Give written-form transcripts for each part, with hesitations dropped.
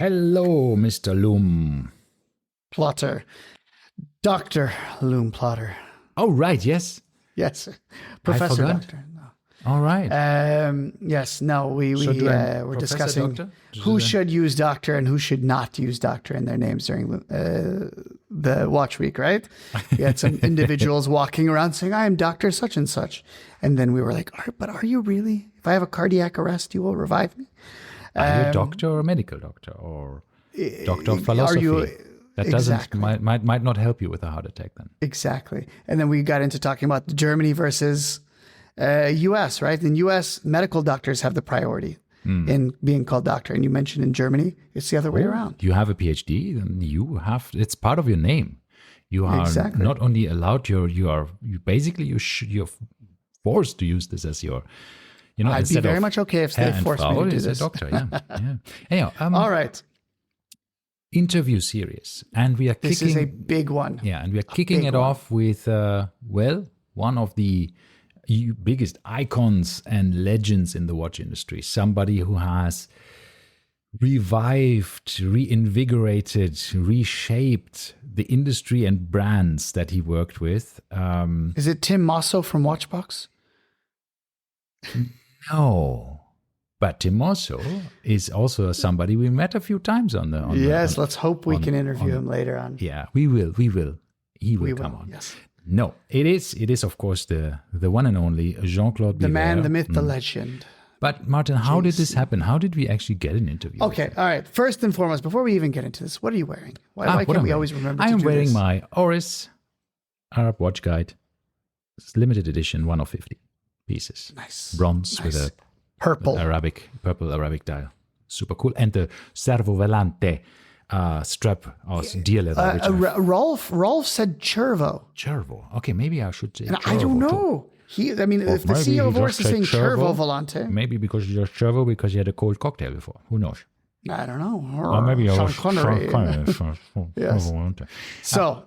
Hello, Mr. Lume Plotter. Dr. Lume Plotter. Oh, right, yes. Yes. Professor Doctor. No. All right. Yes, no, we're discussing Doctor? who should use doctor and who should not use doctor in their names during the watch week, right? We had some individuals walking around saying, I am Dr. such and such. And then we were like, but are you really? If I have a cardiac arrest, you will revive me? Are you a doctor or a medical doctor or doctor of philosophy? That exactly. might not help you with a heart attack then. Exactly. And then we got into talking about Germany versus U.S., right? In U.S., medical doctors have the priority in being called doctor. And you mentioned in Germany, it's the other way around. You have a PhD, then it's part of your name. You are not only allowed, you're forced to use this as your, I'd be very much okay if they forced me to do this. A doctor, yeah. Anyhow, all right. Interview series, and we are kicking. This is a big one. Yeah, and we are kicking it off with one of the biggest icons and legends in the watch industry. Somebody who has revived, reinvigorated, reshaped the industry and brands that he worked with. Is it Tim Mosso from Watchbox? No. But Tim Mosso is also somebody we met a few times on the. Yes, let's hope we can interview him later on. Yeah, we will. He will come on. Yes. No, it is of course the one and only Jean-Claude Biver. The man, the myth, the legend. But Martin, how did this happen? How did we actually get an interview? Okay, all right. First and foremost, before we even get into this, what are you wearing? Why can't we always remember? I am wearing this? my Oris Arab Watch Guide. It's limited edition, 1 of 50 pieces. Nice. Bronze with a purple Arabic dial. Super cool. And the Servo Volante strap of deer leather. Rolf said Cervo. Cervo. Okay, maybe I should say and Cervo I don't know. Too. If the CEO of Oris is saying Cervo Volante. Maybe because you just Cervo because you had a cold cocktail before. Who knows? I don't know. Or maybe Sean Connery. Yes. So,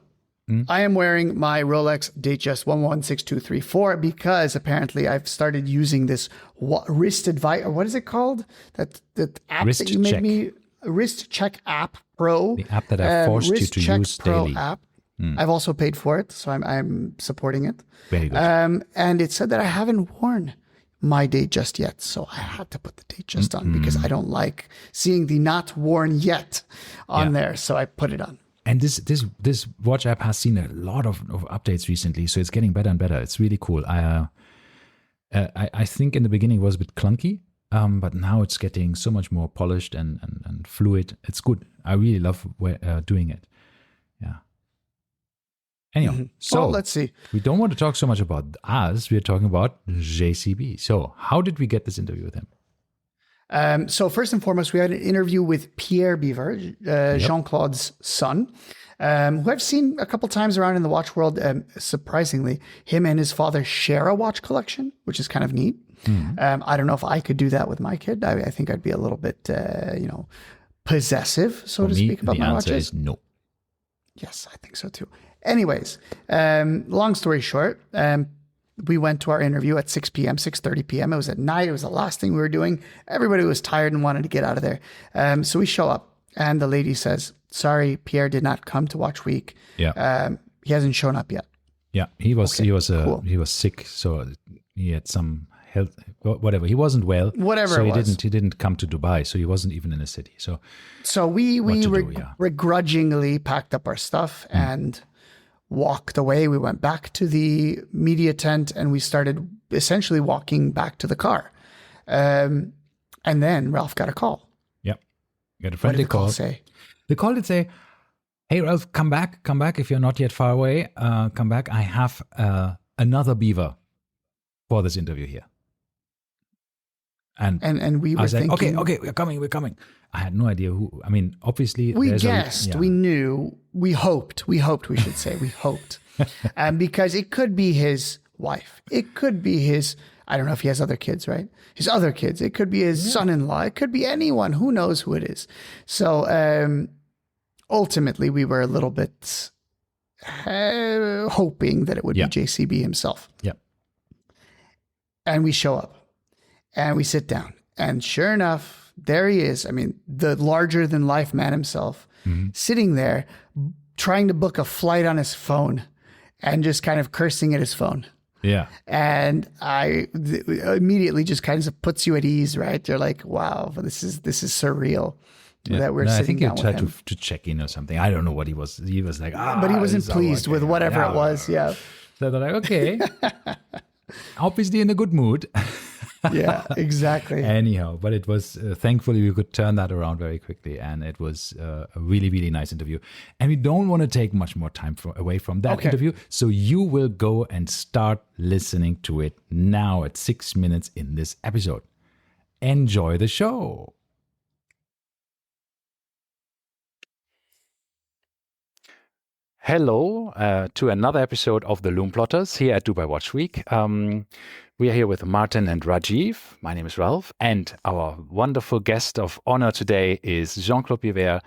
I am wearing my Rolex Datejust 116234 because apparently I've started using this wrist advice. What is it called? That app wrist that you made check. me. Wrist Check App Pro. The app that I forced you to Check use Pro daily. App. I've also paid for it, so I'm supporting it. Very good. And it said that I haven't worn my Datejust yet, so I had to put the Datejust on because I don't like seeing the not worn yet on there. So I put it on. And this watch app has seen a lot of updates recently, so it's getting better and better. It's really cool. I think in the beginning it was a bit clunky, but now it's getting so much more polished and fluid. It's good. I really love doing it. Yeah. Anyhow, so let's see. We don't want to talk so much about us. We're talking about JCB. So how did we get this interview with him? So first and foremost, we had an interview with Pierre Biver, Jean-Claude's son, who I've seen a couple times around in the watch world. Surprisingly, him and his father share a watch collection, which is kind of neat. I don't know if I could do that with my kid. I think I'd be a little bit, possessive, so to speak, about my watches. The answer is no. Yes, I think so too. Anyways, long story short, we went to our interview at 6 p.m., 6:30 p.m. It was at night. It was the last thing we were doing. Everybody was tired and wanted to get out of there. So we show up and the lady says, sorry, Pierre did not come to Watch Week. Yeah. He hasn't shown up yet. Yeah, he was cool. He was sick, so he had some health, whatever. He wasn't well. Whatever so it was. He didn't come to Dubai, so he wasn't even in the city. So we begrudgingly packed up our stuff and walked away. We went back to the media tent and we started essentially walking back to the car. And then Ralph got a call. Yeah. Got a What did friendly the call call. say? The call did say, hey, Ralph, come back if you're not yet far away. Come back. I have another beaver for this interview here. And we were I said, thinking, okay, we're coming. I had no idea who. I mean, obviously, we guessed, we knew, we hoped, we should say, we hoped. Because it could be his wife. It could be his, I don't know if he has other kids, right? His other kids. It could be his son-in-law. It could be anyone. Who knows who it is? So ultimately, we were a little bit hoping that it would be JCB himself. Yeah. And we show up and we sit down. And sure enough, there he is. I mean, the larger than life man himself, sitting there trying to book a flight on his phone and just kind of cursing at his phone. Yeah. And immediately just kind of puts you at ease, right? You're like, wow, this is surreal. That we're sitting down with him. I think he tried to check in or something. I don't know what he was. He was like, but he wasn't pleased with whatever it was. Yeah. So they're like, okay, obviously in a good mood. Yeah, exactly. Anyhow, but it was, thankfully we could turn that around very quickly. And it was a really, really nice interview. And we don't want to take much more time away from that interview. So you will go and start listening to it now at 6 minutes in this episode. Enjoy the show. Hello to another episode of the Lume Plotters here at Dubai Watch Week. We are here with Martin and Rajeev. My name is Ralph, and our wonderful guest of honor today is Jean-Claude Biver,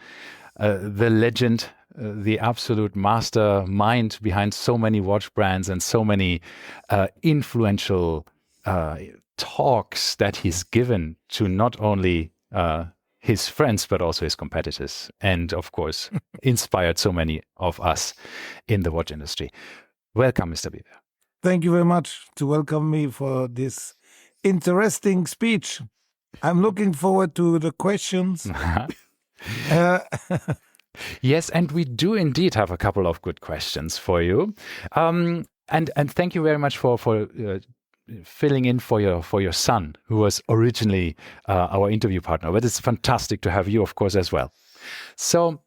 the legend, the absolute mastermind behind so many watch brands and so many influential talks that he's given to not only his friends, but also his competitors, and of course, inspired so many of us in the watch industry. Welcome, Mr. Biver. Thank you very much to welcome me for this interesting speech. I'm looking forward to the questions. Yes, and we do indeed have a couple of good questions for you. And thank you very much for filling in for your son, who was originally our interview partner. But it's fantastic to have you, of course, as well. So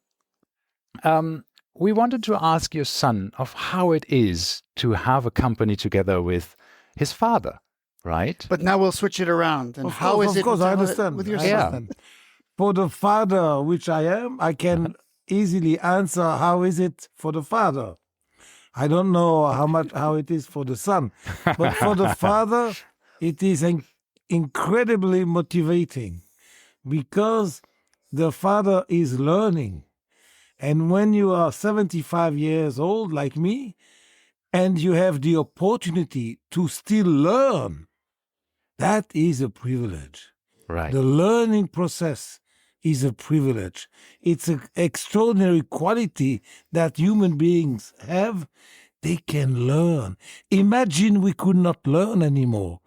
we wanted to ask your son of how it is to have a company together with his father, right? But now we'll switch it around. And of course, I understand. With your son? For the father, which I am, I can easily answer how is it for the father. I don't know how it is for the son, but for the father, it is incredibly motivating because the father is learning. And when you are 75 years old, like me, and you have the opportunity to still learn, that is a privilege. Right. The learning process is a privilege. It's an extraordinary quality that human beings have. They can learn. Imagine we could not learn anymore.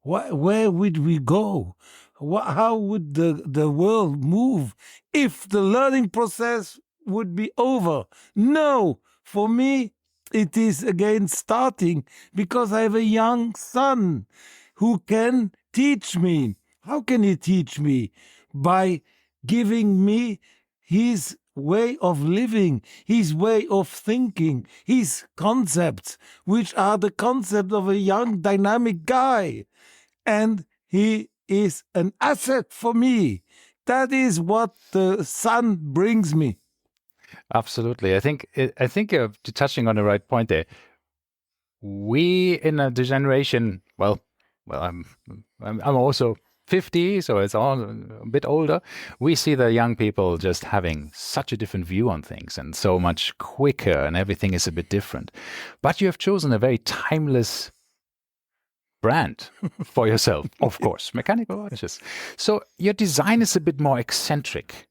Where would we go? How would the world move if the learning process would be over? No, for me, it is again starting because I have a young son who can teach me. How can he teach me? By giving me his way of living, his way of thinking, his concepts, which are the concept of a young dynamic guy. And he is an asset for me. That is what the son brings me. Absolutely. I think you're touching on the right point there. We in the generation, well, I'm also 50, so it's all a bit older. We see the young people just having such a different view on things and so much quicker, and everything is a bit different. But you have chosen a very timeless brand for yourself, of course, mechanical watches. So your design is a bit more eccentric.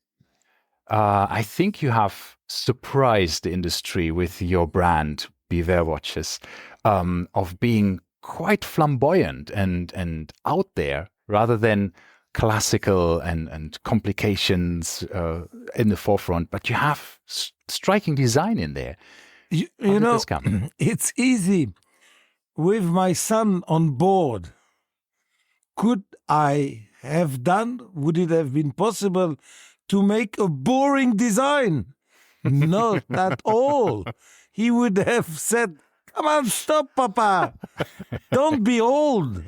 I think you have surprised the industry with your brand, Biver Watches, of being quite flamboyant and out there rather than classical and complications in the forefront. But you have striking design in there. You know, it's easy. With my son on board, would it have been possible to make a boring design? Not at all. He would have said, "Come on, stop, Papa. Don't be old.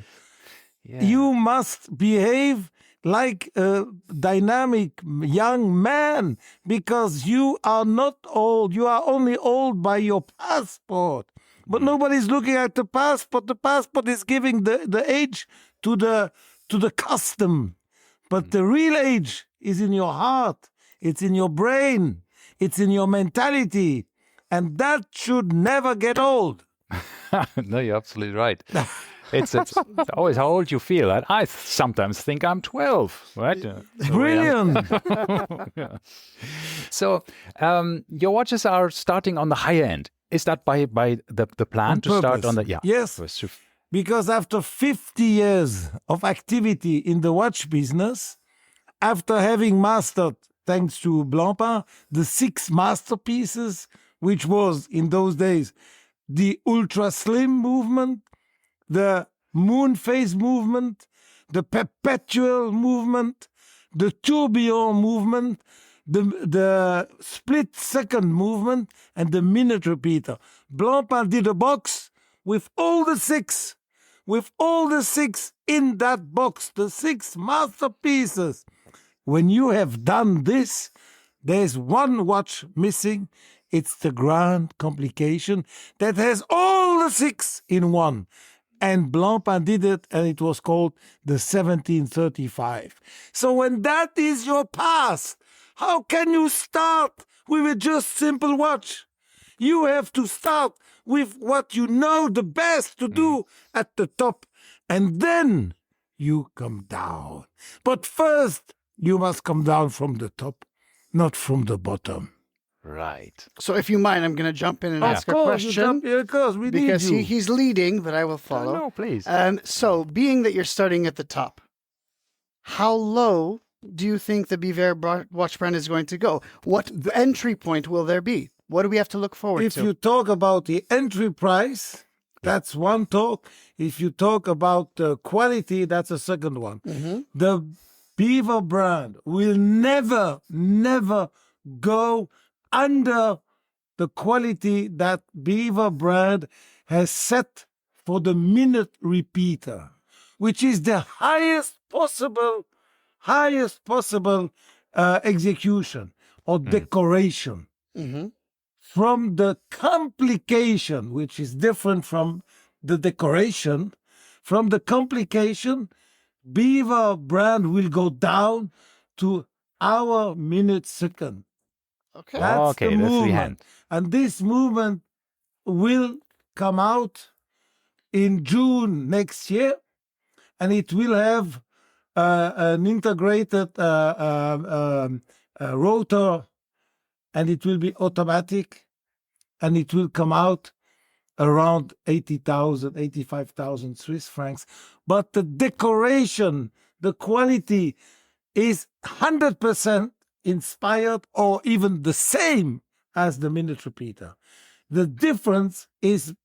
Yeah. You must behave like a dynamic young man because you are not old. You are only old by your passport." But nobody's looking at the passport. The passport is giving the age to the custom. But the real age is in your heart. It's in your brain. It's in your mentality. And that should never get old. No, you're absolutely right. It's always how old you feel. Right? I sometimes think I'm 12, right? Brilliant. Yeah. So your watches are starting on the higher end. Is that by the plan On to start purpose. on the Yes. Because after 50 years of activity in the watch business, after having mastered, thanks to Blancpain, the 6 masterpieces, which was in those days the ultra slim movement, the moon phase movement, the perpetual movement, the tourbillon movement, the split second movement, and the minute repeater. Blancpain did a box with all the 6. With all the 6 in that box, the 6 masterpieces. When you have done this, there's one watch missing. It's the grand complication that has all the 6 in one. And Blancpain did it, and it was called the 1735. So when that is your past, how can you start with a just simple watch? You have to start with what you know the best to do at the top, and then you come down. But first, you must come down from the top, not from the bottom. Right. So if you mind, I'm going to jump in and ask a question. Of course, we need Because you. he's leading, but I will follow. No, please. So, being that you're starting at the top, how low do you think the Biver watch brand is going to go? What entry point will there be? What do we have to look forward If to? you talk about the entry price, that's one talk. If you talk about the quality, that's a second one. The Biver brand will never, never go under the quality that Biver brand has set for the minute repeater, which is the highest possible execution or decoration. From the complication, which is different from the decoration, from the complication, Biver brand will go down to hour, minute, second. Okay. That's the That's the movement. hand. And this movement will come out in June next year, and it will have an integrated rotor, and it will be automatic, and it will come out around 80,000, 85,000 Swiss francs. But the decoration, the quality is 100% inspired or even the same as the minute repeater. The difference is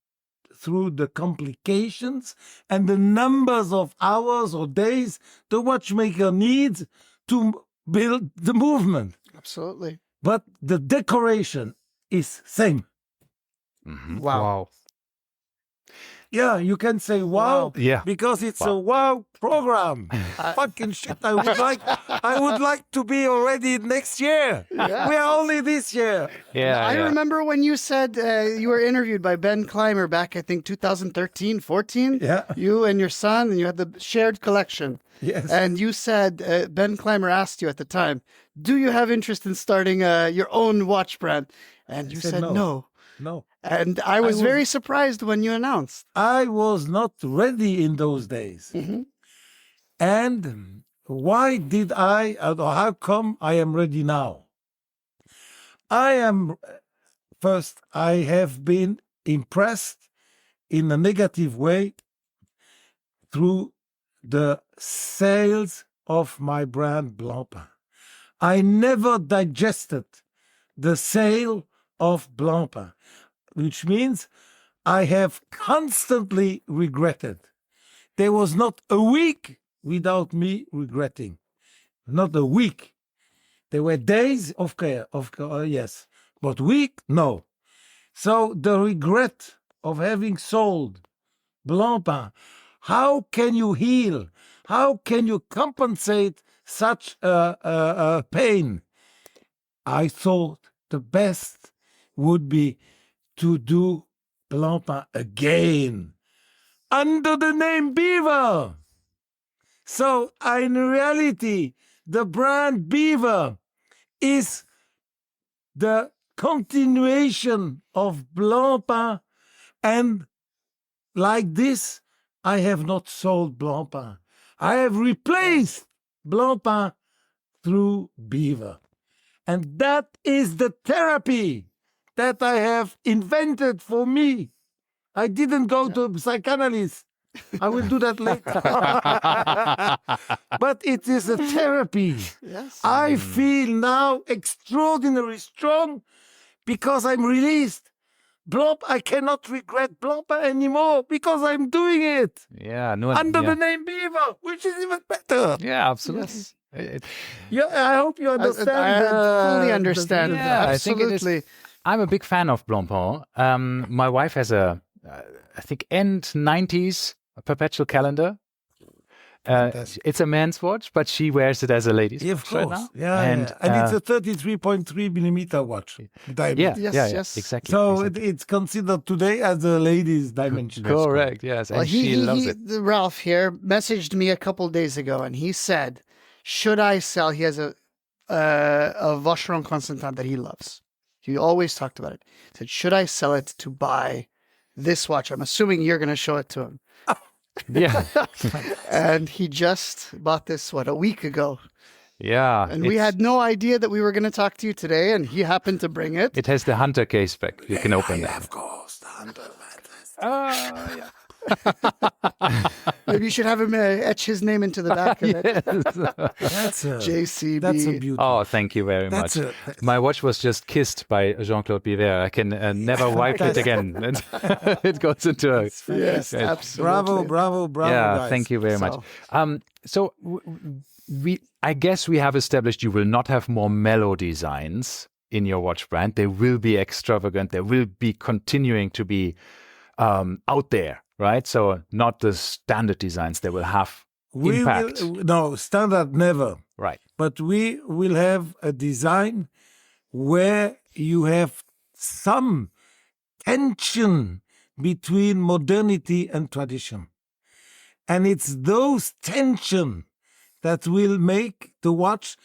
through the complications and the numbers of hours or days the watchmaker needs to build the movement. Absolutely. But the decoration is same. Wow. Yeah, you can say wow, Yeah. because it's a wow program. Fucking shit! I would like to be already next year. Yeah. We are only this year. Yeah. I remember when you said you were interviewed by Ben Clymer back, I think, 2013, 14. Yeah. You and your son, and you had the shared collection. Yes. And you said, Ben Clymer asked you at the time, do you have interest in starting your own watch brand? And you said no. No. And I was very surprised when you announced. I was not ready in those days. And why did I, or how come I am ready now? First, I have been impressed in a negative way through the sales of my brand Blancpain. I never digested the sale of Blancpain, which means I have constantly regretted. There was not a week without me regretting. Not a week. There were days of care, yes, but week, no. So the regret of having sold Blancpain, how can you heal? How can you compensate such a pain? I thought the best would be to do Blancpain again under the name Biver. So in reality, the brand Biver is the continuation of Blancpain, and like this, I have not sold Blancpain. I have replaced Blancpain through Biver. And that is the therapy that I have invented for me. I didn't go to a psychoanalyst. I will do that later. But it is a therapy. Yes. I feel now extraordinarily strong because I'm released. I cannot regret Blancpain anymore because I'm doing it Yeah, no, under yeah. the name Biver, which is even better. Yeah, absolutely. Yes. Yeah, I hope you understand. I fully understand. Yeah, I think it is. Absolutely. I'm a big fan of Blancpain. My wife has I think, end 90s perpetual calendar. It's a man's watch, but she wears it as a lady's Yeah, watch of course. right now. Yeah, and, and it's a 33.3 millimeter watch. Diamond. yeah, Yes. exactly. So exactly. it's considered today as a lady's dimension. Correct, yes, and Well, she loves it. Ralph here messaged me a couple days ago, and he said, "Should I sell?" He has a Vacheron Constantin that he loves. He always talked about it. He said, "Should I sell it to buy this watch?" I'm assuming you're going to show it to him. Yeah, And he just bought this a week ago, yeah. and we had no idea that we were going to talk to you today, and he happened to bring it. It has the hunter case back. You can open that. Of course, the hunter. Oh, yeah. Maybe you should have him etch his name into the back of it. That's a JCB. That's a beauty. Oh, thank you very much. My watch was just kissed by Jean-Claude Biver. I can never wipe it again. It goes into a... Yes, absolutely. Bravo, Yeah, guys. thank you very much. So I guess we have established you will not have more mellow designs in your watch brand. They will be extravagant. They will be continuing to be out there, right? So not the standard designs. They will have impact. No, standard never. Right. But we will have a design where you have some tension between modernity and tradition. And it's those tension that will make the watch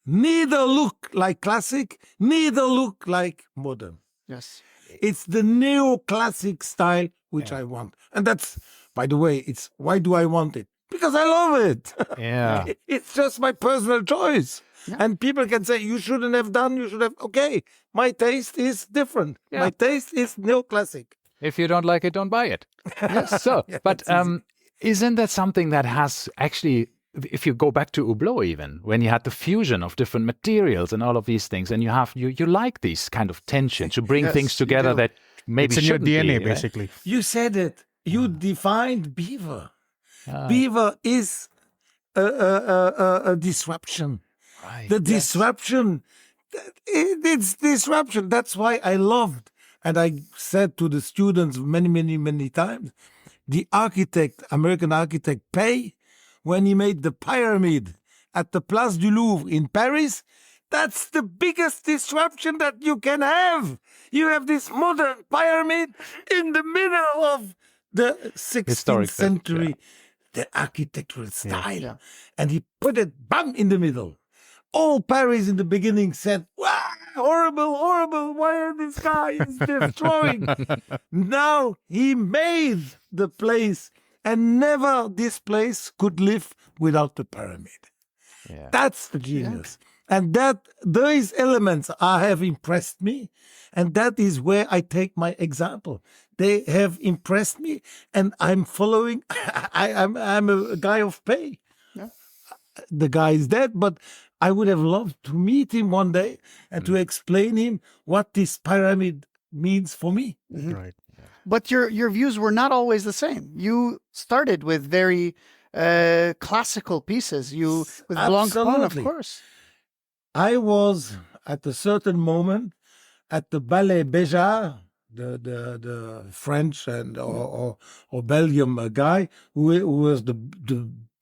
neither look like classic, neither look like modern. Yes. It's the neoclassic style which I want. And that's, by the way, it's why do I want it? Because I love it. Yeah. It's just my personal choice. Yeah. And people can say, you shouldn't have done, you should have. Okay, my taste is different. Yeah. My taste is neoclassic. If you don't like it, don't buy it. Yes. So, yeah, but isn't that something that has actually, if you go back to Hublot even, when you had the fusion of different materials and all of these things, and you like these kind of tension to bring things together that maybe it's in your DNA, be, basically. Right? You said it. You defined Biver. Biver is a disruption. Right. The disruption, it's disruption. That's why I loved, and I said to the students many times, the architect, American architect Pei, when he made the pyramid at the Place du Louvre in Paris, that's the biggest disruption that you can have. You have this modern pyramid in the middle of the 16th century, the architectural style. Yeah. And he put it bam in the middle. All Paris in the beginning said, wow, horrible, why this guy is destroying. Now he made the place, and never this place could live without the pyramid. Yeah. That's the genius. Yeah. And those elements have impressed me, and that is where I take my example. They have impressed me, and I'm following. I'm a guy of Pei. Yeah. The guy is dead, but I would have loved to meet him one day and to explain him what this pyramid means for me. Mm-hmm. Right. Yeah. But your views were not always the same. You started with very classical pieces. You with Blancpain, of course. I was at a certain moment at the Ballet Béjart, the French and or Belgium guy who was the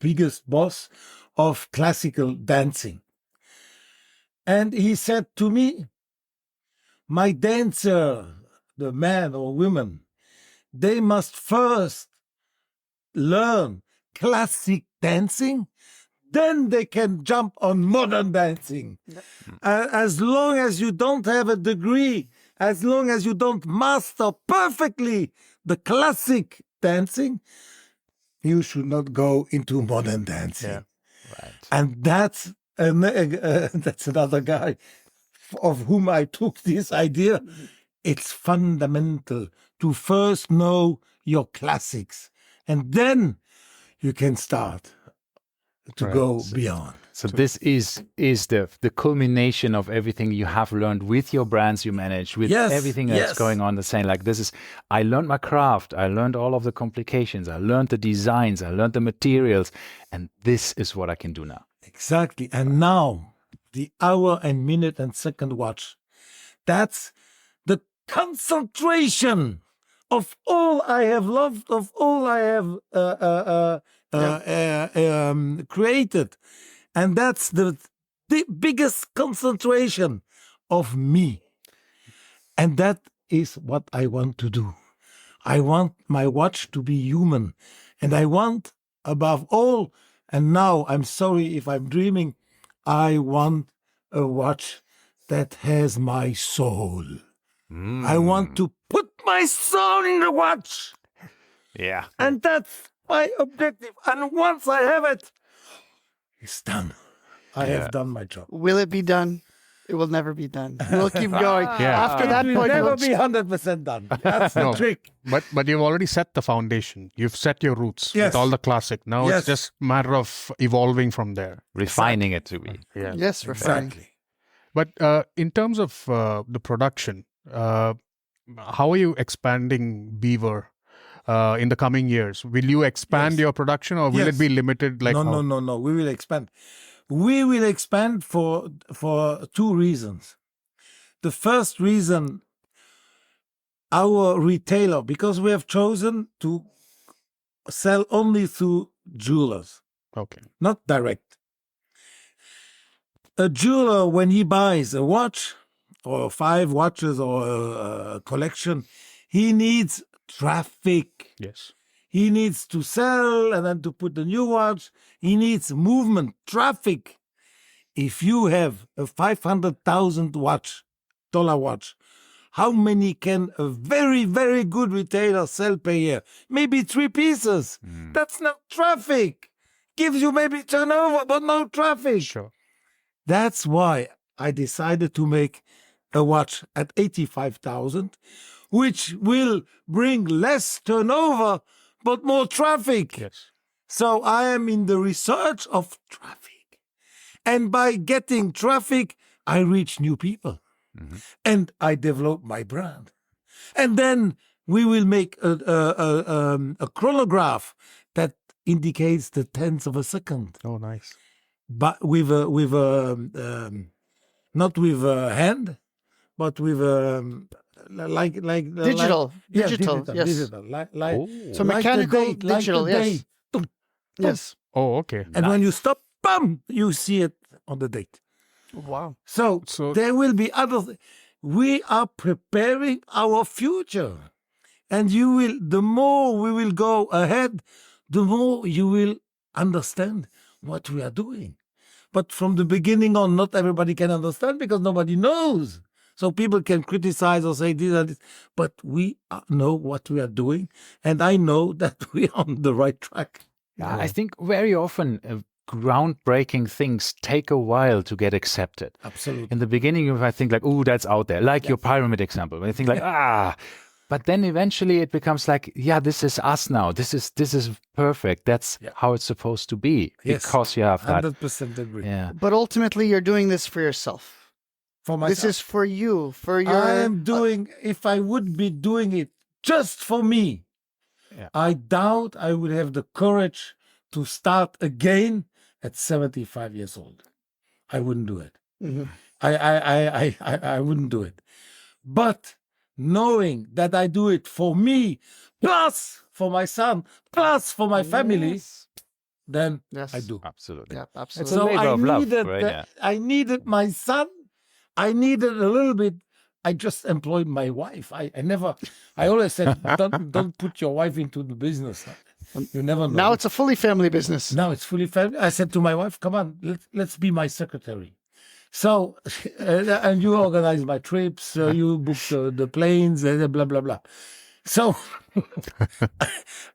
biggest boss of classical dancing. And he said to me, my dancer, the man or woman, they must first learn classic dancing, then they can jump on modern dancing. As long as you don't have a degree, as long as you don't master perfectly the classic dancing, you should not go into modern dancing. Yeah. Right. And that's another guy of whom I took this idea. It's fundamental to first know your classics, and then you can start to Right. go beyond. So this is the culmination of everything you have learned with your brands you manage, with Yes, everything that's yes. going on. The saying like this is, I learned my craft, I learned all of the complications, I learned the designs, I learned the materials, and this is what I can do now. Exactly. And now, the hour and minute and second watch, that's the concentration of all I have loved, of all I have created. And that's the biggest concentration of me. And that is what I want to do. I want my watch to be human. And I want, above all, and now I'm sorry if I'm dreaming, I want a watch that has my soul. I want to put my soul in the watch. Yeah. And that's my objective. And once I have it, it's done. I have done my job. Will it be done? It will never be done. We'll keep going. Yeah. After that It will point, never we'll be 100% done. That's the No. trick. But you've already set the foundation. You've set your roots Yes. with all the classic. Now Yes. it's just a matter of evolving from there. Refining it to be. Yeah. yes, refining. Exactly. But in terms of the production, how are you expanding Beaver in the coming years? Will you expand Yes. your production, or will Yes. it be limited? Like No. We will expand. We will expand for two reasons. The first reason, our retailer, because we have chosen to sell only through jewelers, Okay. not direct. A jeweler, when he buys a watch or 5 watches or a collection, he needs traffic. Yes. He needs to sell and then to put the new watch. He needs movement, traffic. If you have a $500,000 watch, how many can a very, very good retailer sell per year? Maybe 3 pieces. That's not traffic. Gives you maybe turnover, but no traffic. Sure. That's why I decided to make a watch at 85,000, which will bring less turnover, but more traffic. Yes. So I am in the research of traffic. And by getting traffic, I reach new people. And I develop my brand. And then we will make a chronograph that indicates the tenths of a second. Oh, nice. But not with a hand, but with like Digital. yes. Digital, yes. Digital. Like So like mechanical, the date, like digital, the yes. date. Boom. Yes. Oh, okay. And when you stop, bam, you see it on the date. Wow. So there will be other. We are preparing our future, and the more we will go ahead, the more you will understand what we are doing. But from the beginning on, not everybody can understand because nobody knows. So people can criticize or say this and this, but we know what we are doing, and I know that we are on the right track. I think very often groundbreaking things take a while to get accepted. Absolutely. In the beginning, you might think like, "Oh, that's out there," like your pyramid example. When you think like, but then eventually it becomes like, "Yeah, this is us now. This is perfect. That's how it's supposed to be Yes. because you have that." 100% agree. Yeah, But ultimately, you're doing this for yourself. For myself. This is for you, for your. I am doing, if I would be doing it just for me, I doubt I would have the courage to start again at 75 years old. I wouldn't do it. Mhm. I wouldn't do it. But knowing that I do it for me, plus for my son, plus for my family, then Yes. I do. absolutely. Yeah, It's absolutely. a So labor I of love, needed right? that- I needed my son. I needed a little bit. I just employed my wife. I always said, don't put your wife into the business. You never know. Now it's a fully family business. Now it's fully family. I said to my wife, come on, let's be my secretary. So, and you organize my trips, you book the planes, blah, blah, blah. So,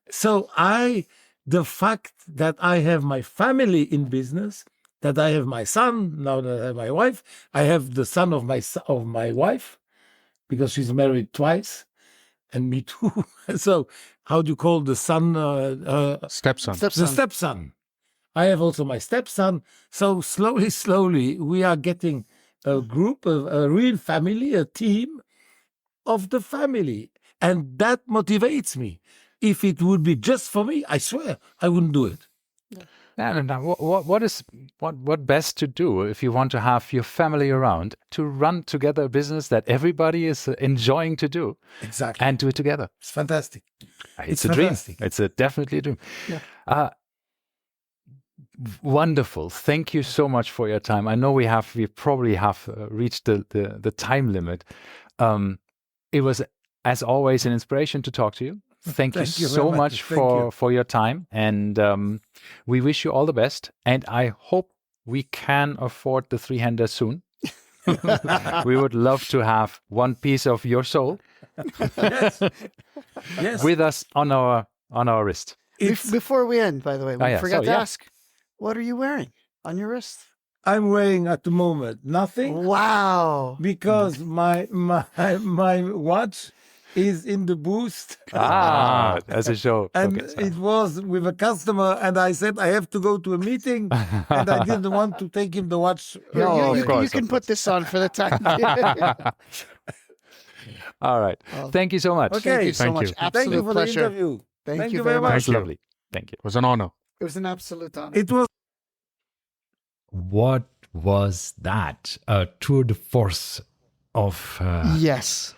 so I the fact that I have my family in business, that I have my son, now that I have my wife, I have the son of my wife, because she's married twice, and me too. So how do you call the son? Stepson. The stepson. I have also my stepson. So slowly, we are getting a group, a real family, a team of the family. And that motivates me. If it would be just for me, I swear, I wouldn't do it. No. What best to do if you want to have your family around to run together a business that everybody is enjoying to do? Exactly. And do it together. It's fantastic. It's a fantastic. dream. It's definitely a dream. Yeah. Wonderful. Thank you so much for your time. I know we probably have reached the time limit. It was, as always, an inspiration to talk to you. Thank you so much for your time. And we wish you all the best. And I hope we can afford the three-hander soon. We would love to have one piece of your soul Yes. with us on our wrist. Before we end, by the way, we forgot to ask, what are you wearing on your wrist? I'm wearing at the moment nothing. Wow. Because my watch is in the booth. As a show. And Okay, so. it was with a customer, and I said I have to go to a meeting, and I didn't want to take him the watch. You can put this on for the time. All right. Thank you so much. Okay. Thank you so Thank much. you. Absolute Thank you for pleasure. the interview. Thank you very much. That's lovely. Thank you. It was an honor. It was an absolute honor. It was. What was that? A tour de force of Yes.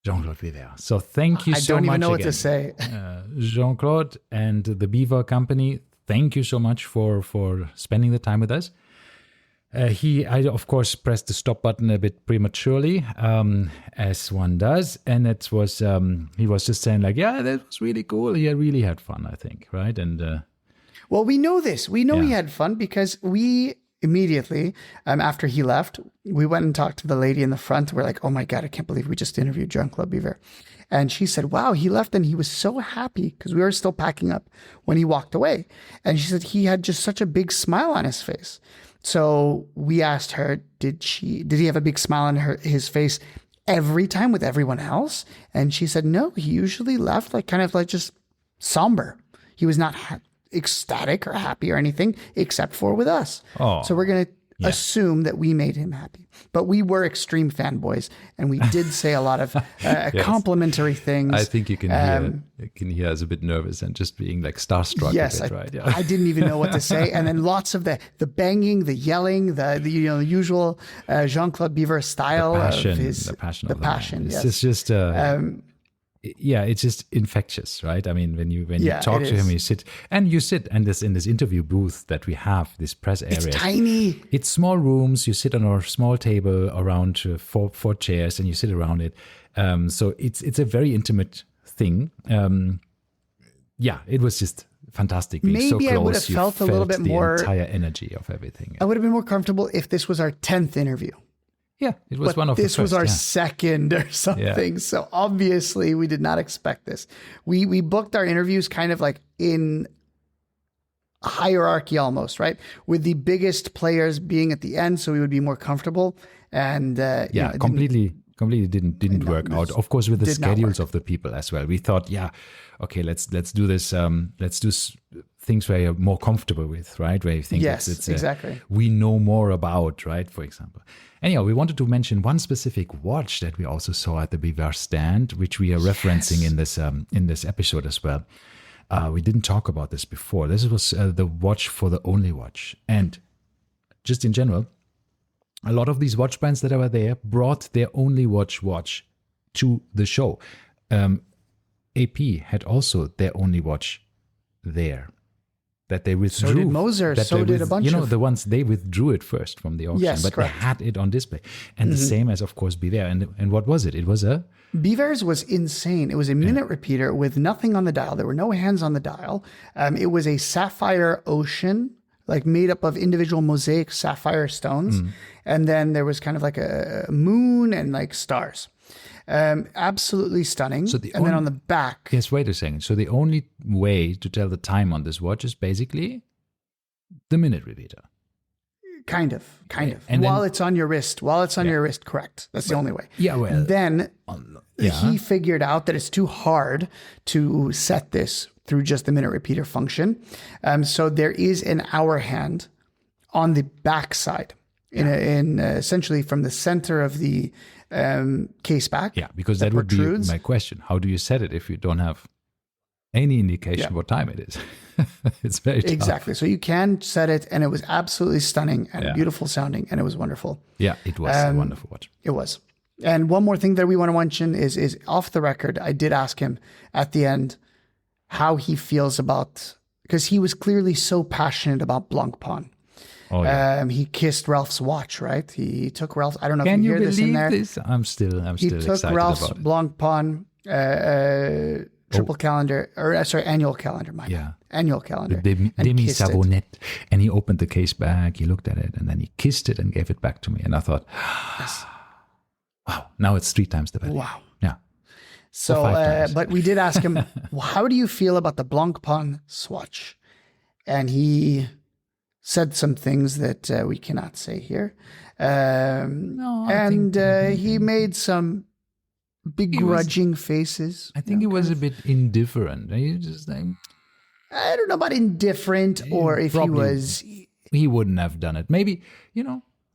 Jean-Claude Biver. So thank you so much. I don't even know again. what to say. Jean-Claude and the Biver Company, thank you so much for spending the time with us. I of course pressed the stop button a bit prematurely, as one does, and it was he was just saying like, yeah, that was really cool. He really had fun, I think, right? And well, we know this. We know he had fun because we immediately, after he left, we went and talked to the lady in the front. We're like, oh my God, I can't believe we just interviewed Jean-Claude Biver. And she said, wow, he left and he was so happy because we were still packing up when he walked away. And she said he had just such a big smile on his face. So we asked her, did he have a big smile on his face every time with everyone else? And she said, no, he usually left kind of just somber. He was not ecstatic or happy or anything except for with us. Oh, so we're going to assume that we made him happy. But we were extreme fanboys and we did say a lot of complimentary things. I think you can hear us a bit nervous and just being like starstruck a bit, right? Yeah. I didn't even know what to say. And then lots of the banging, the yelling, the usual Jean-Claude Biver style. The passion. Yes. It's just it's just infectious, right? I mean, when you talk to him, you sit in this interview booth that we have, this press area. It's tiny. It's small rooms. You sit on a small table around four chairs, and you sit around it. So it's a very intimate thing. It was just fantastic. Being Maybe so close, I would have felt a little bit more. The entire energy of everything. I would have been more comfortable if this was our 10th interview. Yeah, it was one of this the first. Was our second or something. Yeah. So obviously we did not expect this. We booked our interviews kind of like in hierarchy almost, right? With the biggest players being at the end, so we would be more comfortable. And completely didn't work out. Of course, with the schedules of the people as well. We thought, okay, let's do this. Let's do things where you're more comfortable with, right? Where you think it's exactly. We know more about, right? For example. Anyhow, we wanted to mention one specific watch that we also saw at the Biver stand, which we are referencing in this episode as well. We didn't talk about this before. This was the watch for the Only Watch, and just in general, a lot of these watch brands that were there brought their Only watch to the show. AP had also their Only watch there that they withdrew. So did Moser. So did a bunch of... the ones, they withdrew it first from the auction, but correct. They had it on display. And the same as, of course, Biver. And what was it? It was a... Biver's was insane. It was a minute repeater with nothing on the dial. There were no hands on the dial. It was a sapphire ocean, made up of individual mosaic sapphire stones. And then there was kind of like a moon and stars. Absolutely stunning. So and then on the back, Yes, wait a second. So the only way to tell the time on this watch is basically the minute repeater. kind of. And while then- it's on your wrist, correct. That's the only way. Yeah, well, Then yeah. he figured out that it's too hard to set this through just the minute repeater function. So there is an hour hand on the back side, in essentially from the center of the case back. Yeah, because that would be protrudes. my question. How do you set it if you don't have any indication what time it is? It's very tough. Exactly. So you can set it, and it was absolutely stunning and beautiful sounding, and it was wonderful. Yeah, it was a wonderful watch. It was. And one more thing that we want to mention is off the record, I did ask him at the end how he feels about, because he was clearly so passionate about Blancpain. Oh, yeah. He kissed Ralph's watch, right? He took Ralph's, I don't know Can if you you hear this in believe there. this? I'm still He took excited Ralph's about it. Blancpain triple calendar, or sorry, annual calendar, my Yeah. annual calendar. The and Demi kissed it. Savonnette. And he opened the case back, he looked at it, and then he kissed it and gave it back to me. And I thought, wow, now it's 3 times the value. Wow. Yeah. So, 5 times. but we did ask him, well, how do you feel about the Blancpain swatch? And he said some things that we cannot say here. He made some begrudging faces. I think he was a bit indifferent. He just like, I don't know about indifferent or if he probably was. he wouldn't have done it. Maybe,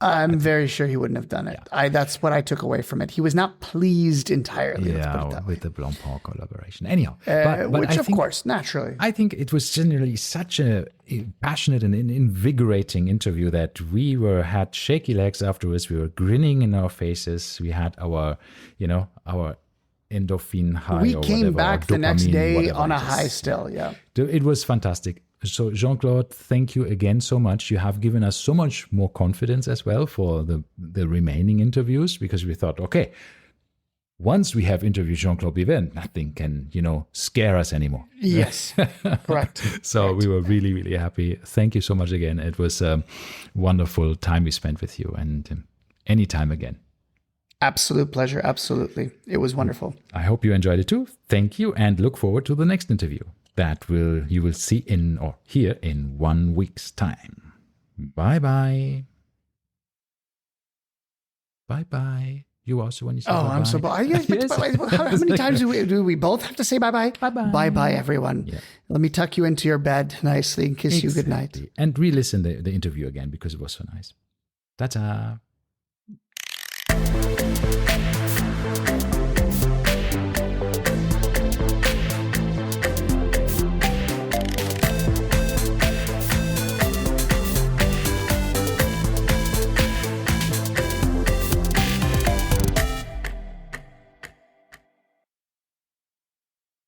I'm very sure he wouldn't have done it. That's what I took away from it. He was not pleased entirely. let's put it that way. with the Blancpain collaboration. Anyhow, Which, I of think, course, naturally. I think it was generally such a passionate and invigorating interview that we had shaky legs afterwards. We were grinning in our faces. We had our endorphin high. We or came whatever, back or the next dopamine, day whatever on a it is. high still, yeah. It was fantastic. So Jean-Claude, thank you again so much. You have given us so much more confidence as well for the remaining interviews, because we thought, okay, once we have interviewed Jean-Claude Biver, nothing can, scare us anymore. Yes, correct. So we were really, really happy. Thank you so much again. It was a wonderful time we spent with you, and anytime again. Absolute pleasure. Absolutely. It was wonderful. I hope you enjoyed it too. Thank you, and look forward to the next interview that you will see or hear in 1 week's time. Bye-bye. Bye-bye. You also when you say bye-bye. I'm so how many times do we both have to say bye-bye? Bye-bye. Bye-bye, everyone. Yeah. Let me tuck you into your bed nicely and kiss you goodnight. Exactly. And re-listen the interview again because it was so nice. Ta-ta.